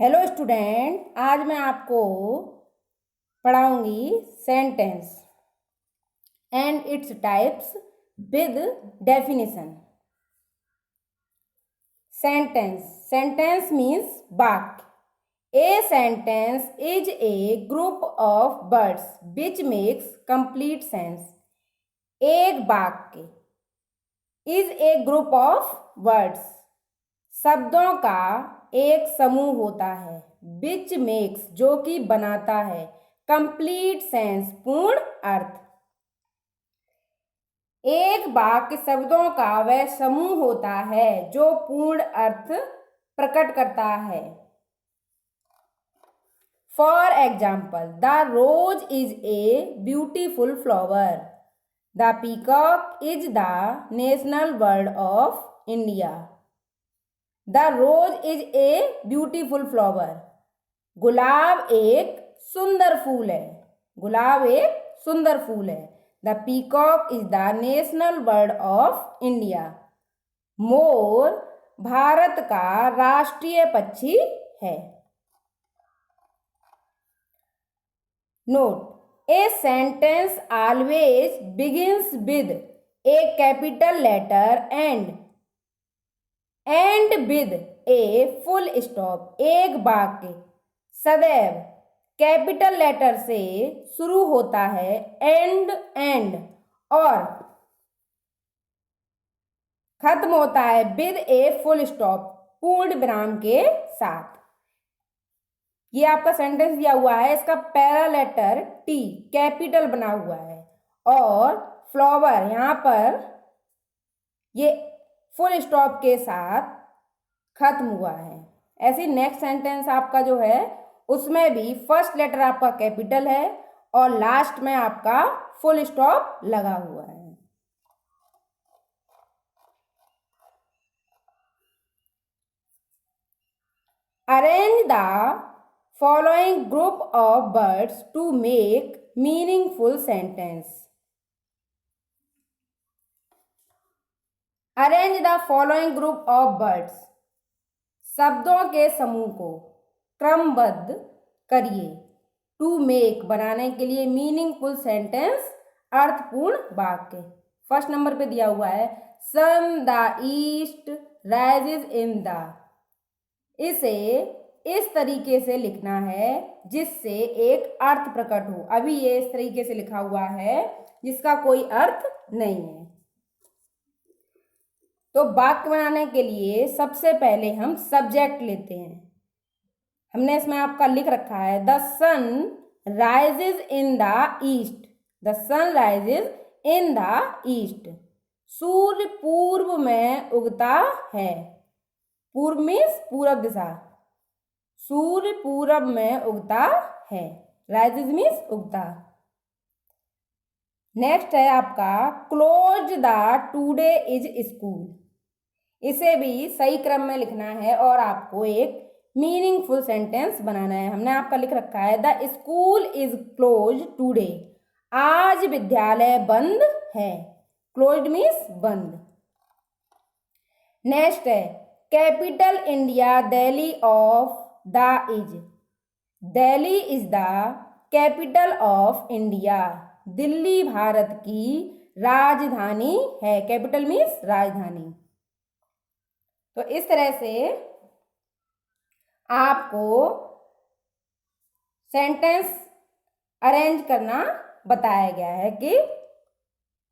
Hello student, आज मैं आपको पढ़ाऊंगी sentence and its types with definition. Sentence means वाक्य। A sentence is a group of words which makes complete sense. एक वाक्य is a group of words, शब्दों का एक समूह होता है, विच मेक्स जो कि बनाता है, कंप्लीट सेंस पूर्ण अर्थ। एक वाक्य शब्दों का वह समूह होता है जो पूर्ण अर्थ प्रकट करता है। For example, the rose is a beautiful flower. The peacock is the national bird of India. The rose is a beautiful flower. गुलाब एक सुंदर फूल है। गुलाब एक सुंदर फूल है। The peacock is the national bird of India. मोर भारत का राष्ट्रीय पक्षी है। Note, a sentence always begins with a capital letter and with a full stop. एक वाक्य सदैव कैपिटल लेटर से शुरू होता है एंड और खत्म होता है विद ए फुल स्टॉप, पूर्ण विराम के साथ। ये आपका सेंटेंस दिया हुआ है, इसका पहला लेटर टी कैपिटल बना हुआ है और फ्लावर यहाँ पर ये फुल स्टॉप के साथ खत्म हुआ है। ऐसे नेक्स्ट सेंटेंस आपका जो है उसमें भी फर्स्ट लेटर आपका कैपिटल है और लास्ट में आपका फुल स्टॉप लगा हुआ है। Arrange the following group of words to make meaningful sentence. Arrange the following group of words, शब्दों के समूह को क्रमबद्ध करिए। टू मेक बनाने के लिए, मीनिंगफुल सेंटेंस अर्थपूर्ण वाक्य। फर्स्ट नंबर पे दिया हुआ है sun the east rises in the. इसे इस तरीके से लिखना है जिससे एक अर्थ प्रकट हो। अभी ये इस तरीके से लिखा हुआ है जिसका कोई अर्थ नहीं है। तो वाक्य बनाने के लिए सबसे पहले हम सब्जेक्ट लेते हैं। हमने इसमें आपका लिख रखा है the sun rises in the east. The sun rises in the east. सूर्य पूर्व में उगता है। पूर्व मीन्स पूरब दिशा। सूर्य पूरब में उगता है। राइजेज मीन्स उगता। नेक्स्ट है आपका close the today is school. इसे भी सही क्रम में लिखना है और आपको एक मीनिंगफुल सेंटेंस बनाना है। हमने आपका लिख रखा है the school is close today. आज विद्यालय बंद है। क्लोज्ड मीन्स बंद। नेक्स्ट है capital India Delhi of the is. Delhi is the capital of India. Delhi Bharat की राजधानी है। कैपिटल मीन्स राजधानी। तो इस तरह से आपको सेंटेंस अरेंज करना बताया गया है कि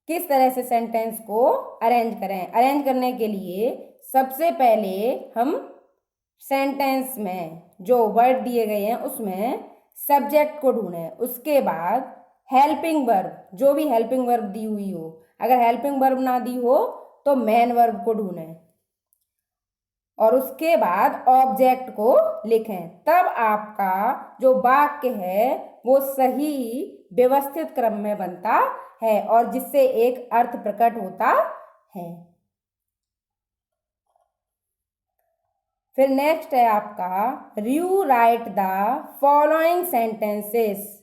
किस तरह से सेंटेंस को अरेंज करें। अरेंज करने के लिए सबसे पहले हम सेंटेंस में जो वर्ड दिए गए हैं उसमें सब्जेक्ट को ढूंढें। उसके बाद हेल्पिंग वर्ब, जो भी हेल्पिंग वर्ब दी हुई हो, अगर हेल्पिंग वर्ब ना दी हो तो मेन वर्ब को ढूंढें और उसके बाद ऑब्जेक्ट को लिखें। तब आपका जो वाक्य है वो सही व्यवस्थित क्रम में बनता है और जिससे एक अर्थ प्रकट होता है। फिर नेक्स्ट है आपका rewrite the following sentences.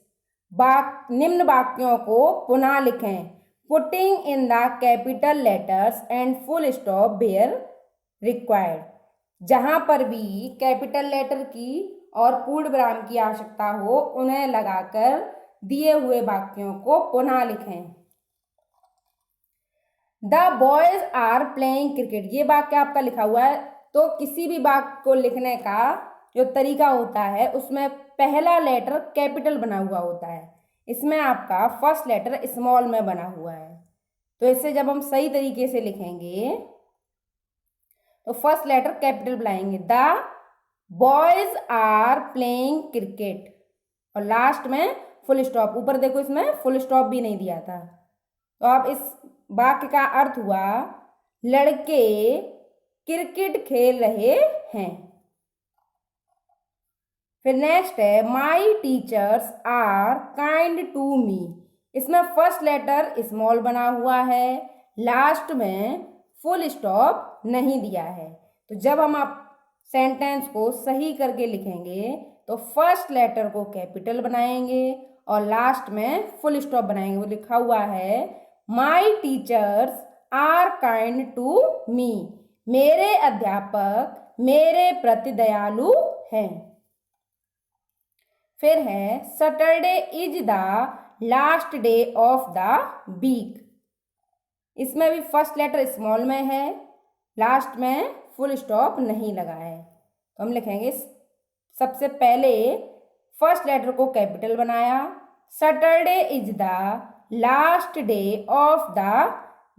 निम्न वाक्यों को पुनः लिखें। Putting in the capital letters and full stop where required. जहां पर भी कैपिटल लेटर की और पूर्ण विराम की आवश्यकता हो उन्हें लगाकर दिए हुए वाक्यों को पुनः लिखें। The boys are playing cricket, ये वाक्य आपका लिखा हुआ है। तो किसी भी वाक्य को लिखने का जो तरीका होता है उसमें पहला लेटर कैपिटल बना हुआ होता है, इसमें आपका फर्स्ट लेटर स्मॉल में बना हुआ है। तो इससे जब हम सही तरीके से लिखेंगे तो फर्स्ट लेटर कैपिटल बनाएंगे, the boys are playing cricket, और लास्ट में फुल स्टॉप। ऊपर देखो इसमें फुल स्टॉप भी नहीं दिया था। तो अब इस वाक्य का अर्थ हुआ लड़के क्रिकेट खेल रहे हैं। फिर नेक्स्ट है my teachers are kind to me, इसमें फर्स्ट लेटर स्मॉल बना हुआ है, लास्ट में फुल स्टॉप नहीं दिया है। तो जब हम आप सेंटेंस को सही करके लिखेंगे तो फर्स्ट लेटर को कैपिटल बनाएंगे और लास्ट में फुल स्टॉप बनाएंगे। वो लिखा हुआ है my teachers are kind to me, मेरे अध्यापक मेरे प्रति दयालु हैं। फिर है Saturday is the last day of the week, इसमें भी फर्स्ट लेटर स्मॉल में है, लास्ट में फुल स्टॉप नहीं लगा है। तो हम लिखेंगे सबसे पहले फर्स्ट लेटर को कैपिटल बनाया, Saturday is the last day of the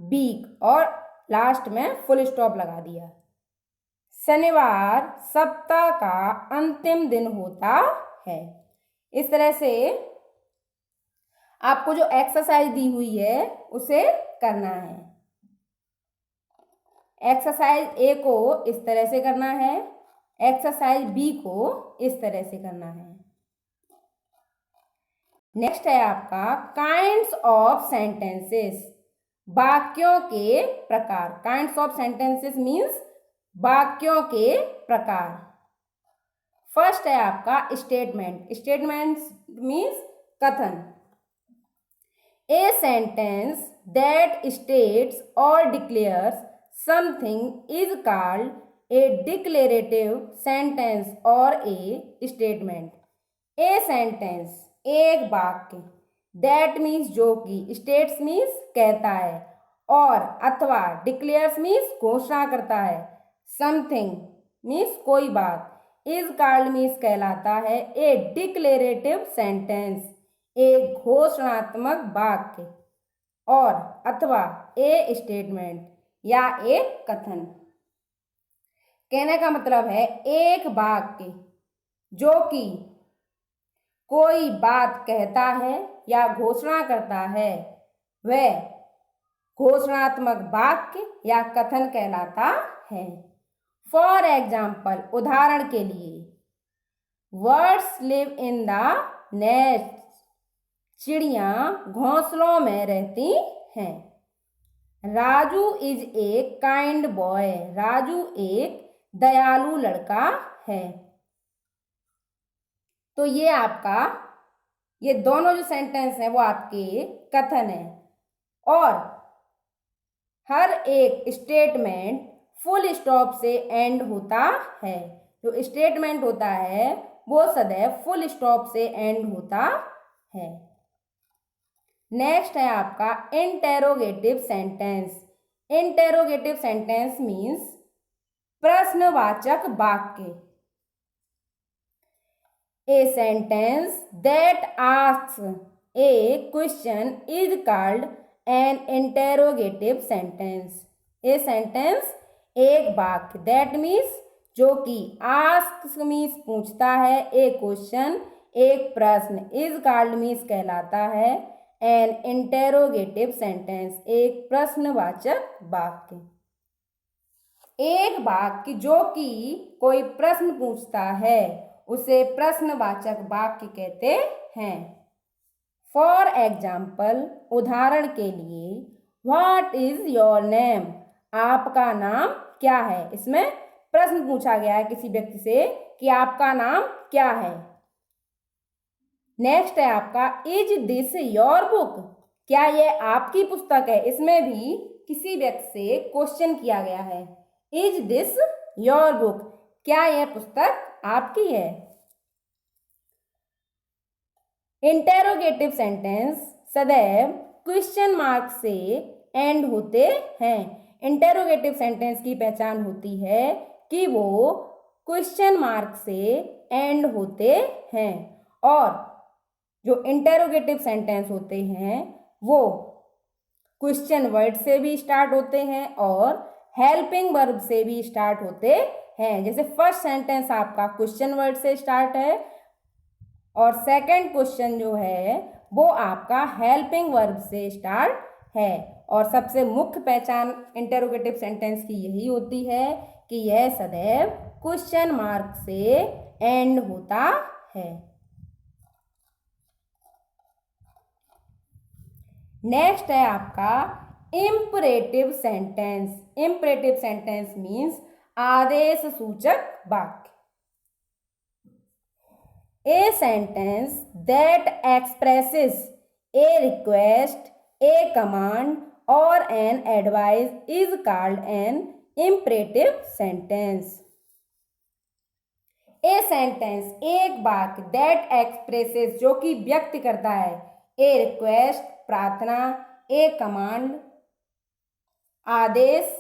week और लास्ट में फुल स्टॉप लगा दिया। शनिवार सप्ताह का अंतिम दिन होता है। इस तरह से आपको जो एक्सरसाइज दी हुई है उसे करना है। एक्सरसाइज ए को इस तरह से करना है, एक्सरसाइज बी को इस तरह से करना है। नेक्स्ट है आपका काइंड्स ऑफ सेंटेंसेस, वाक्यों के प्रकार। काइंड्स ऑफ सेंटेंसेस मीन्स वाक्यों के प्रकार। फर्स्ट है आपका स्टेटमेंट, स्टेटमेंट मीन्स कथन। ए सेंटेंस दैट स्टेट्स और declares something is called a declarative sentence और ए स्टेटमेंट। ए सेंटेंस एक वाक्य, दैट मीन्स जो कि, स्टेट्स मीन्स कहता है, और अथवा डिक्लेयर्स मीन्स घोषणा करता है, समथिंग मीन्स कोई बात, इज कॉल्ड मीन्स कहलाता है ए डिक्लेरेटिव सेंटेंस एक घोषणात्मक वाक्य, और अथवा ए स्टेटमेंट या एक कथन। कहने का मतलब है एक वाक्य जो कि कोई बात कहता है या घोषणा करता है वह घोषणात्मक वाक्य या कथन कहलाता है। फॉर एग्जाम्पल, उदाहरण के लिए, birds live in the nest, चिड़िया घोंसलों में रहती हैं। Raju is a kind boy, Raju एक दयालु लड़का है। तो ये आपका, ये दोनों जो सेंटेंस हैं वो आपके कथन है, और हर एक स्टेटमेंट फुल स्टॉप से एंड होता है। जो स्टेटमेंट होता है वो सदैव फुल स्टॉप से एंड होता है। नेक्स्ट है आपका interrogative sentence. Interrogative sentence means प्रश्नवाचक वाक्य। A sentence that asks a question is called an interrogative sentence. A sentence एक वाक्य, that means जो कि asks means पूछता है, a question एक प्रश्न, is called means कहलाता है, an interrogative sentence एक प्रश्नवाचक वाक्य। एक वाक्य जो कि कोई प्रश्न पूछता है उसे प्रश्नवाचक वाक्य कहते हैं। फॉर एग्जाम्पल, उदाहरण के लिए, व्हाट इज योर नेम, आपका नाम क्या है। इसमें प्रश्न पूछा गया है किसी व्यक्ति से कि आपका नाम क्या है। नेक्स्ट है आपका इज दिस योर बुक, क्या यह आपकी पुस्तक है। इसमें भी किसी व्यक्ति से क्वेश्चन किया गया है, इज दिस योर बुक, क्या यह पुस्तक आपकी है। इंटेरोगेटिव सेंटेंस सदैव क्वेश्चन मार्क से एंड होते हैं। इंटेरोगेटिव सेंटेंस की पहचान होती है कि वो क्वेश्चन मार्क से एंड होते हैं, और जो इंटेरोगेटिव सेंटेंस होते हैं वो क्वेश्चन वर्ड से भी स्टार्ट होते हैं और हेल्पिंग वर्ब से भी स्टार्ट होते हैं। जैसे फर्स्ट सेंटेंस आपका क्वेश्चन वर्ड से स्टार्ट है और सेकंड क्वेश्चन जो है वो आपका हेल्पिंग वर्ब से स्टार्ट है। और सबसे मुख्य पहचान इंटेरोगेटिव सेंटेंस की यही होती है कि यह सदैव क्वेश्चन मार्क से एंड होता है। नेक्स्ट है आपका imperative sentence. Imperative sentence means आदेश सूचक वाक्य। A sentence that expresses a request, a command or an advice is called an imperative sentence. A sentence एक वाक्य that expresses जो कि व्यक्त करता है a request प्रार्थना, a command आदेश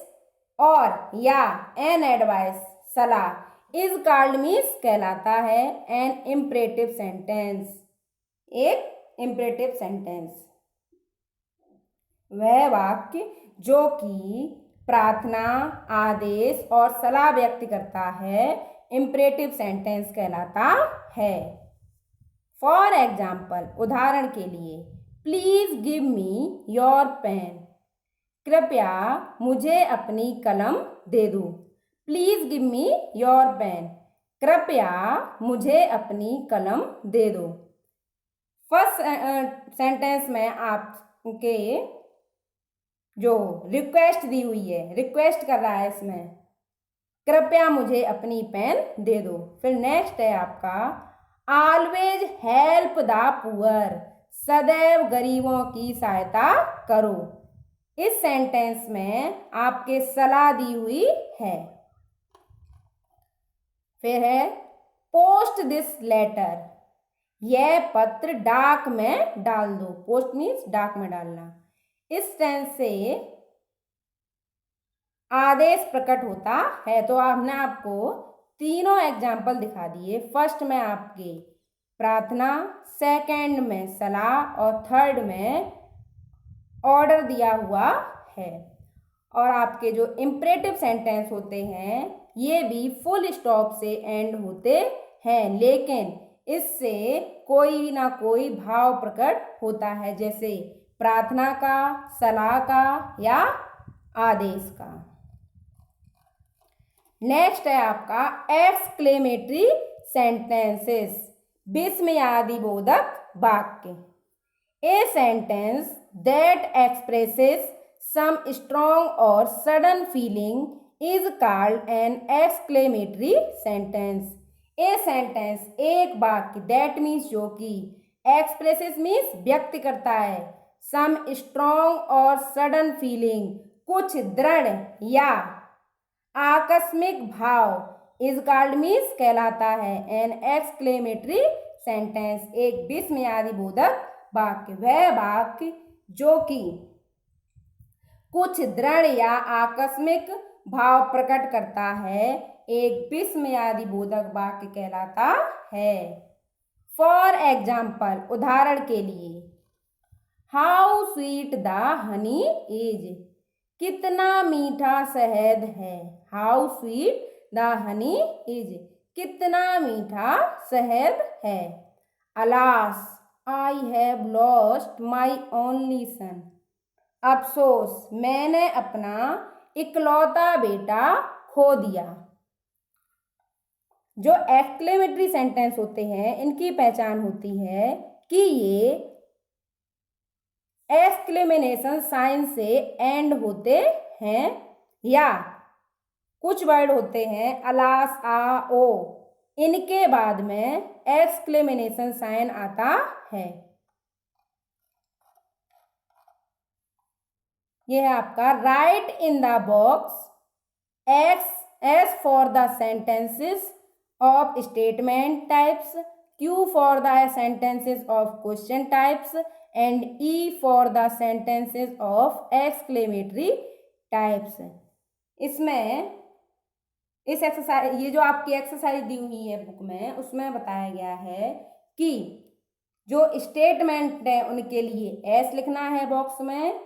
और या an advice सलाह इज कॉल्ड मीन्स कहलाता है एन इम्परेटिव सेंटेंस, एक इम्परेटिव सेंटेंस। वह वाक्य जो कि प्रार्थना, आदेश और सलाह व्यक्त करता है इम्परेटिव सेंटेंस कहलाता है। फॉर एग्जाम्पल उदाहरण के लिए, please give me your pen, कृपया मुझे अपनी कलम दे दो। Please give me your pen, कृपया मुझे अपनी कलम दे दो। फर्स्ट सेंटेंस में आपके जो रिक्वेस्ट दी हुई है, रिक्वेस्ट कर रहा है इसमें, कृपया मुझे अपनी पेन दे दो। फिर नेक्स्ट है आपका ऑलवेज हेल्प द पुअर, सदैव गरीबों की सहायता करो। इस सेंटेंस में आपके सलाह दी हुई है। फिर है पोस्ट दिस लेटर, यह पत्र डाक में डाल दो। पोस्ट मीन्स डाक में डालना। इस टेंस से आदेश प्रकट होता है। तो हमने आपको तीनों एग्जाम्पल दिखा दिए। फर्स्ट में आपके प्रार्थना, सेकंड में सलाह और थर्ड में ऑर्डर दिया हुआ है। और आपके जो इम्परेटिव सेंटेंस होते हैं ये भी फुल स्टॉप से एंड होते हैं, लेकिन इससे कोई ना कोई भाव प्रकट होता है, जैसे प्रार्थना का, सलाह का या आदेश का। नेक्स्ट है आपका एक्सक्लेमेटरी सेंटेंसेस, विस्मयादिबोधक वाक्य। A sentence that expresses some strong or sudden feeling is called an exclamatory sentence. A sentence एक वाक्य that means जो कि expresses means व्यक्त करता है, some strong और sudden feeling कुछ दृढ़ या आकस्मिक भाव is called means कहलाता है an exclamatory sentence एक विस्मयादिबोधक वाक्य। वह वाक्य जो कि कुछ दृढ़ या आकस्मिक भाव प्रकट करता है एक विस्मयादिबोधक वाक्य कहलाता है। फॉर एग्जाम्पल उदाहरण के लिए, how sweet the honey is, कितना मीठा शहद है। How sweet the honey is, कितना मीठा शहद है। Alas I have lost my only son, अफसोस मैंने अपना इकलौता बेटा खो दिया। जो एक्सक्लेमेटरी सेंटेंस होते हैं इनकी पहचान होती है कि ये एक्सक्लेमेशन साइन से एंड होते हैं, या कुछ वर्ड होते हैं अलास, आ, ओ, इनके बाद में एक्सक्लेमेशन साइन आता है। यह है आपका right in the box x S for the sentences of statement types Q for the sentences of question types and E for the sentences of exclamatory types। इसमें इस एक्सरसाइज, ये जो आपकी एक्सरसाइज दी हुई है बुक में, उसमें बताया गया है कि जो स्टेटमेंट है उनके लिए एस लिखना है बॉक्स में,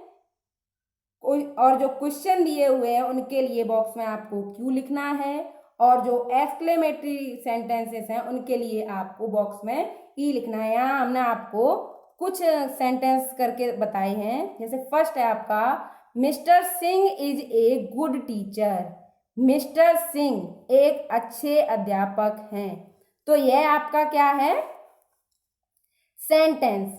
और जो क्वेश्चन दिए हुए हैं उनके लिए बॉक्स में आपको क्यू लिखना है, और जो एक्सक्लेमेटरी सेंटेंसेस हैं उनके लिए आपको बॉक्स में ई लिखना है। यहाँ हमने आपको कुछ सेंटेंस करके बताए हैं। जैसे फर्स्ट है आपका, mister Singh is a good teacher. Mister Singh एक अच्छे अध्यापक हैं। तो यह आपका क्या है, सेंटेंस।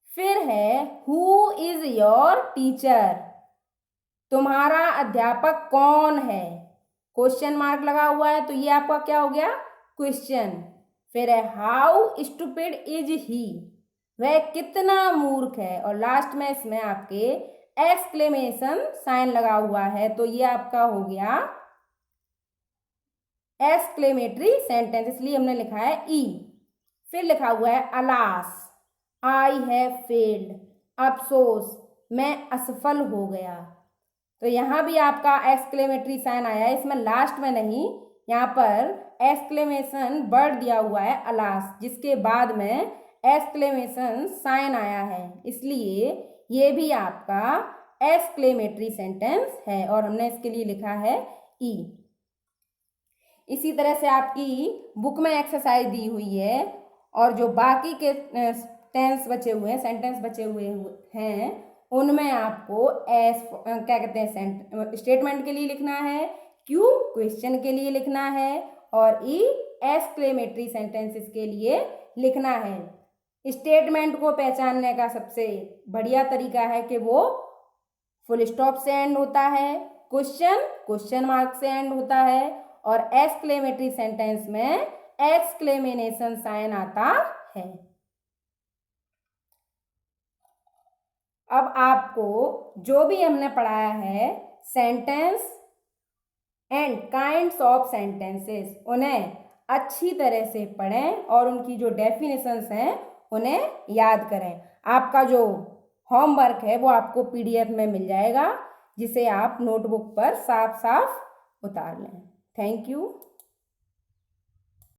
फिर है हु इज योर टीचर, तुम्हारा अध्यापक कौन है, क्वेश्चन मार्क लगा हुआ है, तो ये आपका क्या हो गया, क्वेश्चन। फिर है हाउ स्टूपिड इज ही, वह कितना मूर्ख है, और लास्ट में इसमें आपके एक्सक्लेमेशन साइन लगा हुआ है, तो ये आपका हो गया एक्सक्लेमेटरी सेंटेंस, इसलिए हमने लिखा है ई। फिर लिखा हुआ है अलास आई हैव फेल्ड, अफसोस मैं असफल हो गया। तो यहाँ भी आपका एक्सक्लेमेटरी साइन आया है, इसमें लास्ट में नहीं, यहाँ पर एक्सक्लेमेशन वर्ड दिया हुआ है अलास, जिसके बाद में एक्सक्लेमेशन साइन आया है, इसलिए ये भी आपका एक्सक्लेमेटरी सेंटेंस है, और हमने इसके लिए लिखा है ई। इसी तरह से आपकी बुक में एक्सरसाइज दी हुई है, और जो बाकी के टेंस बचे हुए हैं, सेंटेंस बचे हुए हैं, उनमें आपको एस क्या कहते हैं, स्टेटमेंट के लिए लिखना है, क्यू क्वेश्चन के लिए लिखना है, और ई एक्सक्लेमेटरी सेंटेंसेस के लिए लिखना है। स्टेटमेंट को पहचानने का सबसे बढ़िया तरीका है कि वो फुल स्टॉप से एंड होता है, क्वेश्चन क्वेश्चन मार्क से एंड होता है, और एक्सक्लेमेटरी सेंटेंस में एक्सक्लेमेशन साइन आता है। अब आपको जो भी हमने पढ़ाया है sentence and kinds of sentences, उन्हें अच्छी तरह से पढ़ें और उनकी जो डेफिनेशंस हैं उन्हें याद करें। आपका जो होमवर्क है वो आपको पीडीएफ में मिल जाएगा, जिसे आप नोटबुक पर साफ साफ उतार लें। Thank you.